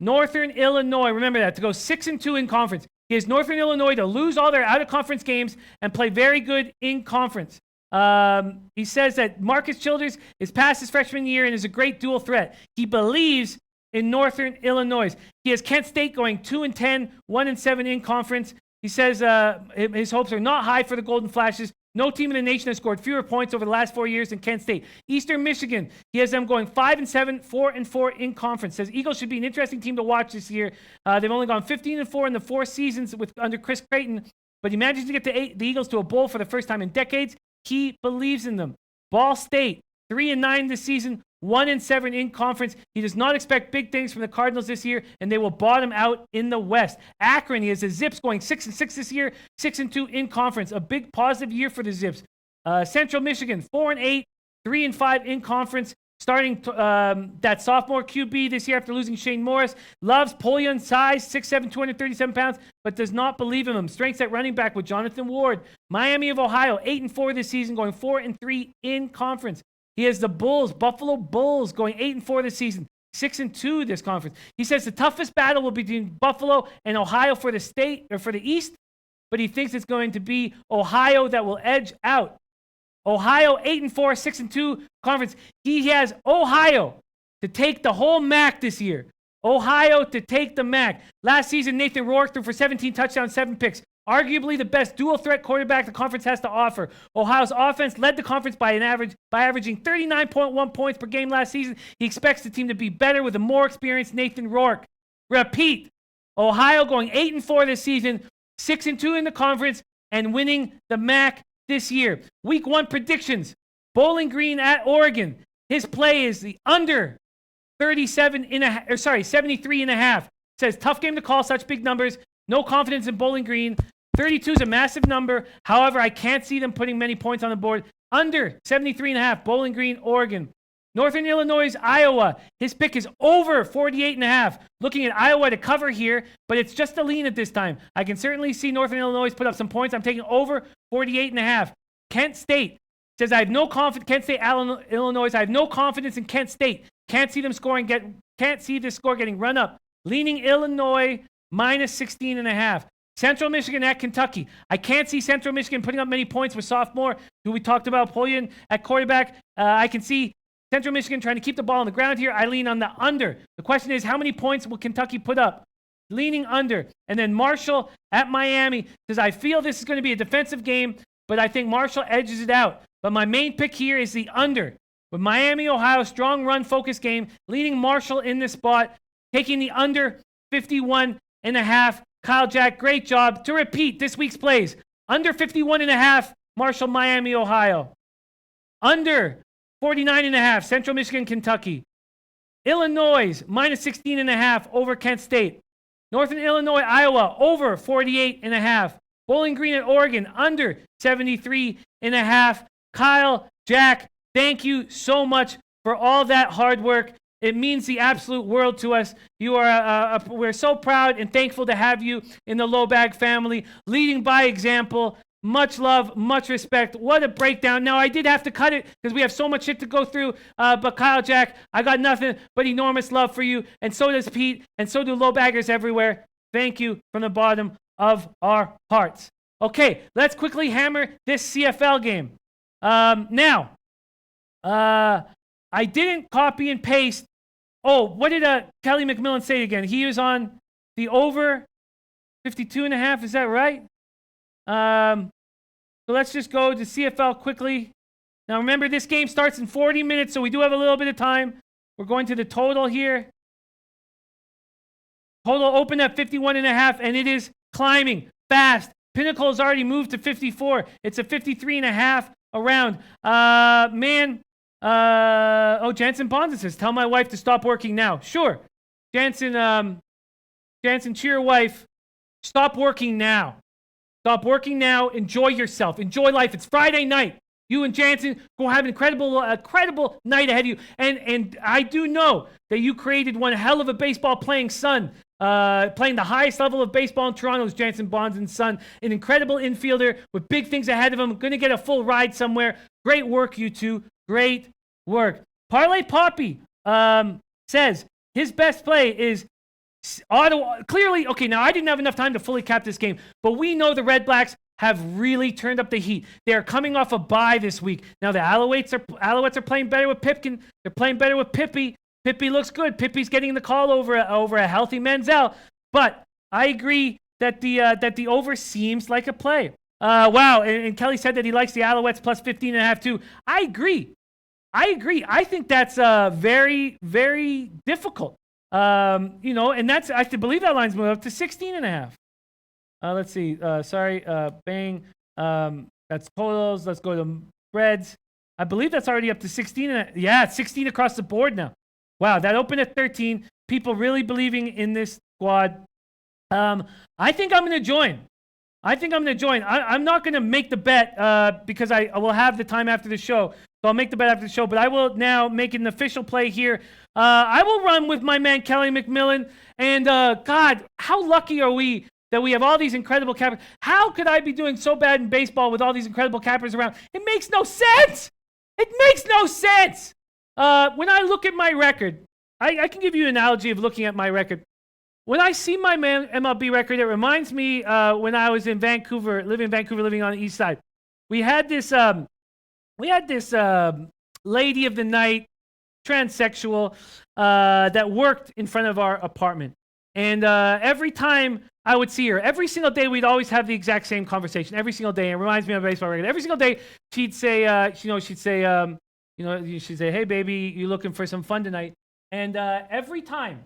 Northern Illinois, remember that, to go 6-2 in conference. He has Northern Illinois to lose all their out-of-conference games and play very good in conference. He says that Marcus Childers is past his freshman year and is a great dual threat. He believes in Northern Illinois. He has Kent State going 2-10, 1-7 in conference. He says his hopes are not high for the Golden Flashes. No team in the nation has scored fewer points over the last 4 years than Kent State. Eastern Michigan, he has them going 5-7, 4-4 in conference. Says Eagles should be an interesting team to watch this year. They've only gone 15-4 in the 4 seasons under Chris Creighton. but he manages to get the Eagles to a bowl for the first time in decades. He believes in them. Ball State, 3-9 this season, 1-7 in conference. He does not expect big things from the Cardinals this year, and they will bottom out in the West. Akron, he has the Zips going 6-6 this year, 6-2 in conference. A big positive year for the Zips. Central Michigan, 4-8, 3-5 in conference. Starting that sophomore QB this year after losing Shane Morris. Loves Polian size, 6'7", 237 pounds, but does not believe in him. Strengths at running back with Jonathan Ward. Miami of Ohio, 8-4 this season, going 4-3 in conference. He has the Bulls, Buffalo Bulls, going 8-4 this season, 6-2 this conference. He says the toughest battle will be between Buffalo and Ohio for the state or for the East, but he thinks it's going to be Ohio that will edge out. Ohio, 8-4, 6-2 conference. He has Ohio to take the whole MAC this year. Ohio to take the MAC. Last season, Nathan Rourke threw for 17 touchdowns, 7 picks. Arguably the best dual-threat quarterback the conference has to offer. Ohio's offense led the conference by averaging 39.1 points per game last season. He expects the team to be better with a more experienced Nathan Rourke. Repeat, Ohio going 8-4 this season, 6-2 in the conference, and winning the MAC this year. Week 1 predictions. Bowling Green at Oregon. His play is the under 73 and a half. Says tough game to call, such big numbers. No confidence in Bowling Green. 32 is a massive number. However, I can't see them putting many points on the board. Under 73 and a half. Bowling Green, Oregon. Northern Illinois, Iowa. His pick is over 48 and a half. Looking at Iowa to cover here, but it's just a lean at this time. I can certainly see Northern Illinois put up some points. I'm taking over 48 and a half. Kent State says I have no confidence. Kent State, Illinois. I have no confidence in Kent State. Can't see them scoring. Can't see this score getting run up. Leaning Illinois minus 16 and a half. Central Michigan at Kentucky. I can't see Central Michigan putting up many points with sophomore, who we talked about, Polian at quarterback. I can see Central Michigan trying to keep the ball on the ground here. I lean on the under. The question is, how many points will Kentucky put up? Leaning under. And then Marshall at Miami says, I feel this is going to be a defensive game, but I think Marshall edges it out. But my main pick here is the under. With Miami, Ohio, strong run focus game, leading Marshall in this spot, taking the under 51 and a half. Kyle Jack, great job. To repeat this week's plays, under 51 and a half, Marshall, Miami, Ohio. Under 49 and a half, Central Michigan, Kentucky. Illinois, minus 16 and a half over Kent State. Northern Illinois, Iowa, over 48 and a half. Bowling Green at Oregon, under 73 and a half. Kyle, Jack, thank you so much for all that hard work. It means the absolute world to us. You are, we're so proud and thankful to have you in the Low Bag family, leading by example. Much love, much respect. What a breakdown. Now, I did have to cut it because we have so much shit to go through. But Kyle, Jack, I got nothing but enormous love for you. And so does Pete. And so do Low Baggers everywhere. Thank you from the bottom of our hearts. Okay, let's quickly hammer this CFL game. Now, I didn't copy and paste. Oh, what did Kelly McMillan say again? He was on the over 52 and a half. Is that right? So let's just go to CFL quickly. Now remember, this game starts in 40 minutes, so we do have a little bit of time. We're going to the total here. Total opened at 51 and a half, and it is climbing fast. Pinnacle has already moved to 54. It's a 53 and a half around. Jansen Bonds says, tell my wife to stop working now. Sure. Jansen, to your wife, stop working now. Stop working now. Enjoy yourself. Enjoy life. It's Friday night. You and Jansen go have an incredible night ahead of you. And I do know that you created one hell of a baseball playing son. Playing the highest level of baseball in Toronto is Jansen Bonds' son. An incredible infielder with big things ahead of him. Going to get a full ride somewhere. Great work, you two. Great work. Parlay Poppy says his best play is Ottawa. Clearly, okay, now I didn't have enough time to fully cap this game, but we know the Red Blacks have really turned up the heat. They are coming off a bye this week. Now the Alouettes are playing better with Pipkin. They're playing better with Pippi. Pippi looks good. Pippi's getting the call over a healthy Menzel. But I agree that the over seems like a play. Wow, and Kelly said that he likes the Alouettes plus 15.5 too. I agree. I think that's very, very difficult. And that's, I believe that line's moved up to 16.5. Let's see. Sorry. Bang. That's totals. Let's go to spreads. I believe that's already up to 16. Yeah, it's 16 across the board now. Wow, that opened at 13. People really believing in this squad. I think I'm going to join. I'm not going to make the bet because I will have the time after the show. So I'll make the bet after the show. But I will now make an official play here. I will run with my man Kelly McMillan. And God, how lucky are we that we have all these incredible cappers? How could I be doing so bad in baseball with all these incredible cappers around? It makes no sense. It makes no sense. When I look at my record, I can give you an analogy of looking at my record. When I see my MLB record, it reminds me when I was in Vancouver, living on the east side. We had this lady of the night, transsexual, that worked in front of our apartment. And every time I would see her, every single day, we'd always have the exact same conversation. Every single day, it reminds me of a baseball record. Every single day, she'd say, hey, baby, you looking for some fun tonight? And every day,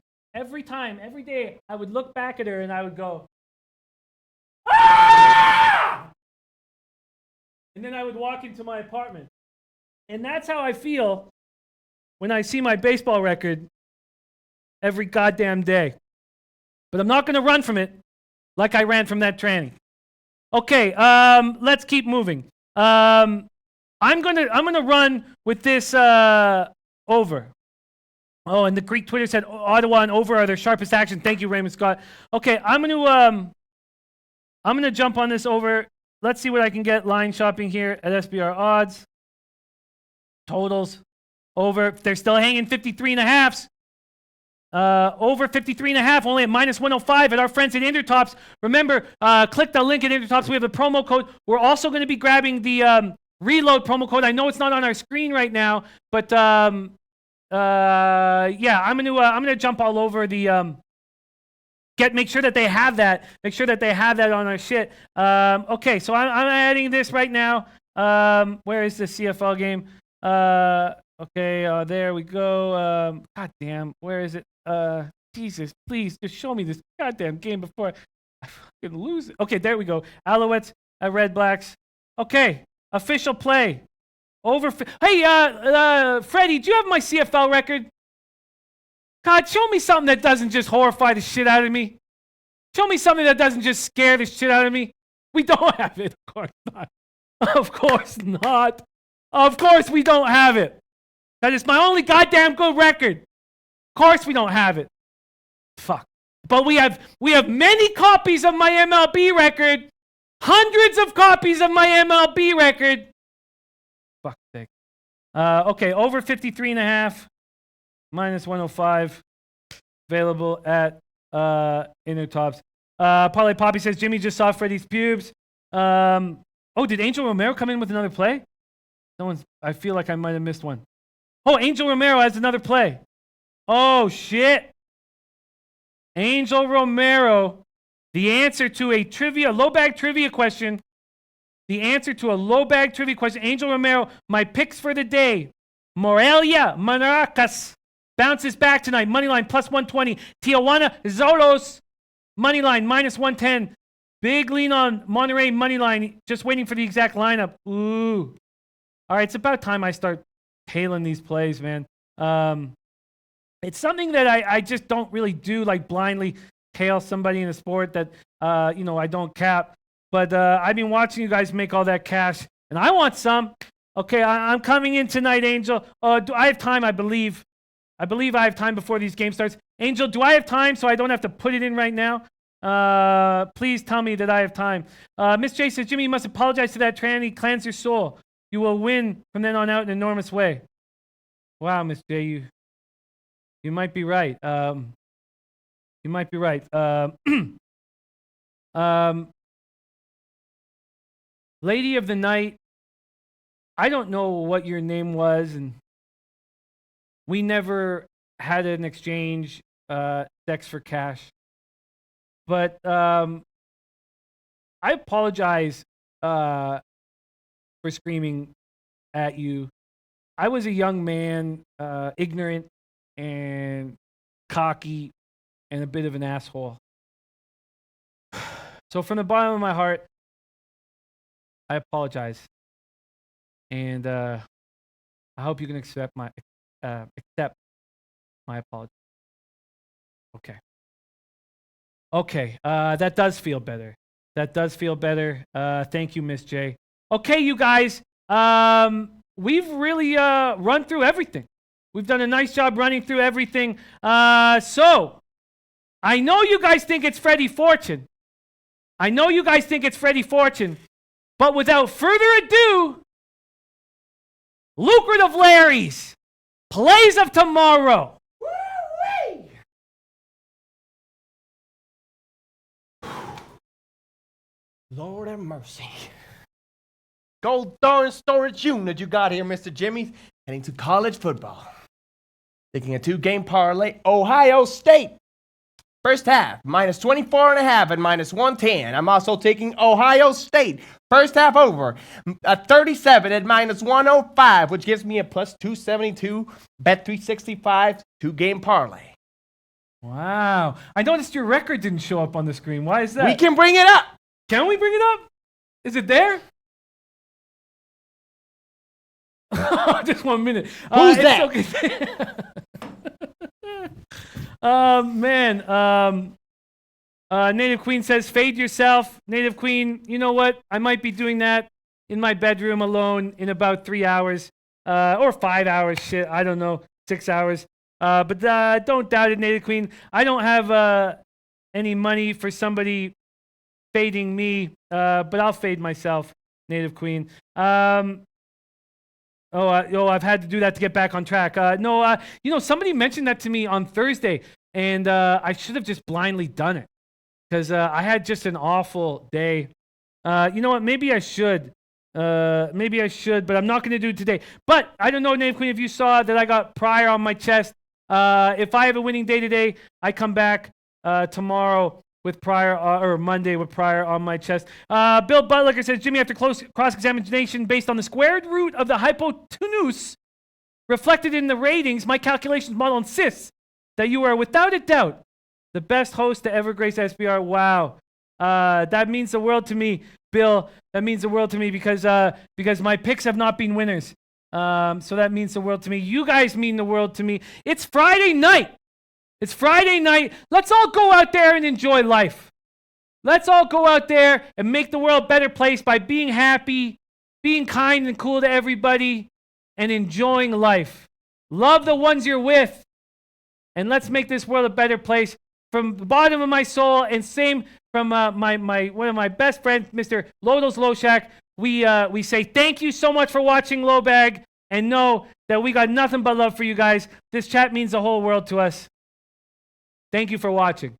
I would look back at her and I would go, ah! And then I would walk into my apartment. And that's how I feel when I see my baseball record every goddamn day. But I'm not going to run from it like I ran from that tranny. Okay, let's keep moving. I'm gonna run with this over. Oh, and the Greek Twitter said Ottawa and over are their sharpest action. Thank you, Raymond Scott. Okay, I'm gonna jump on this over. Let's see what I can get line shopping here at SBR odds. Totals over. They're still hanging 53.5s. Over 53.5, only at minus 105 at our friends at Intertops. Remember, click the link at Intertops. We have a promo code. We're also going to be grabbing the reload promo code. I know it's not on our screen right now, but yeah, I'm gonna jump all over the make sure that they have that. Make sure that they have that on our shit. Okay, so I'm adding this right now. Where is the CFL game? Okay, there we go. God damn, where is it? Jesus, please just show me this goddamn game before I fucking lose it. Okay, there we go. Alouettes at Red Blacks. Okay, official play. Over. Hey, Freddie, do you have my CFL record? God, show me something that doesn't just horrify the shit out of me. Show me something that doesn't just scare the shit out of me. We don't have it. Of course not. Of course not. Of course we don't have it. That is my only goddamn good record. Of course we don't have it. Fuck. But we have many copies of my MLB record. Hundreds of copies of my MLB record. Fuck sake. Okay, over 53.5. Minus 105. Available at Intertops. Parlay Poppy says Jimmy just saw Freddie's pubes. Oh, did Angel Romero come in with another play? I feel like I might have missed one. Oh, Angel Romero has another play. Oh, shit. Angel Romero, the answer to a low bag trivia question. Angel Romero, my picks for the day. Morelia Monarcas bounces back tonight. Moneyline plus 120. Tijuana Zorros, moneyline minus 110. Big lean on Monterey moneyline. Just waiting for the exact lineup. Ooh. All right, it's about time I start tailing these plays, man. It's something that I just don't really do, like blindly tail somebody in a sport that, I don't cap. But I've been watching you guys make all that cash, and I want some. Okay, I'm coming in tonight, Angel. Do I have time? I believe I have time before these games starts. Angel, do I have time so I don't have to put it in right now? Please tell me that I have time. Miss J says, Jimmy, you must apologize to that tranny. Cleanse your soul. You will win from then on out in an enormous way. Wow, Miss J, you might be right. You might be right. Lady of the night, I don't know what your name was, and we never had an exchange, sex for cash. But I apologize for screaming at you. I was a young man, ignorant and cocky and a bit of an asshole. So from the bottom of my heart, I apologize. And I hope you can accept my apology. Okay. Okay. That does feel better. That does feel better. Thank you, Miss J. Okay, you guys. We've really run through everything. We've done a nice job running through everything. So, I know you guys think it's Freddie Fortune. But without further ado, Lucrative Larry's Plays of Tomorrow. Woo-wee! Lord have mercy. Gold Thorn Storage Unit you got here, Mr. Jimmy's heading to college football. Taking a 2-game parlay, Ohio State. First half, minus 24.5 and minus 110. I'm also taking Ohio State. First half over, a 37 at minus 105, which gives me a plus 272, bet 365, 2-game parlay. Wow. I noticed your record didn't show up on the screen. Why is that? We can bring it up. Can we bring it up? Is it there? Just 1 minute. Who's that? Okay. Man. Native Queen says, fade yourself. Native Queen, you know what? I might be doing that in my bedroom alone in about 3 hours. Or 5 hours. Shit, I don't know. 6 hours. But don't doubt it, Native Queen. I don't have any money for somebody fading me. But I'll fade myself, Native Queen. I've had to do that to get back on track. Somebody mentioned that to me on Thursday, and I should have just blindly done it because I had just an awful day. You know what? Maybe I should, but I'm not going to do it today. But I don't know, Native Queen, if you saw that I got Pryor on my chest. If I have a winning day today, I come back tomorrow with Pryor, or Monday with Pryor on my chest. Bill Butler says, Jimmy, after close cross-examination based on the squared root of the hypotenuse reflected in the ratings, my calculations model insists that you are without a doubt the best host to ever grace SBR. Wow. That means the world to me, Bill. That means the world to me because my picks have not been winners. So that means the world to me. You guys mean the world to me. It's Friday night. Let's all go out there and enjoy life. Let's all go out there and make the world a better place by being happy, being kind and cool to everybody, and enjoying life. Love the ones you're with, and let's make this world a better place. From the bottom of my soul, and same from one of my best friends, Mr. Lodos Loshak, we say thank you so much for watching Lowbag, and know that we got nothing but love for you guys. This chat means the whole world to us. Thank you for watching.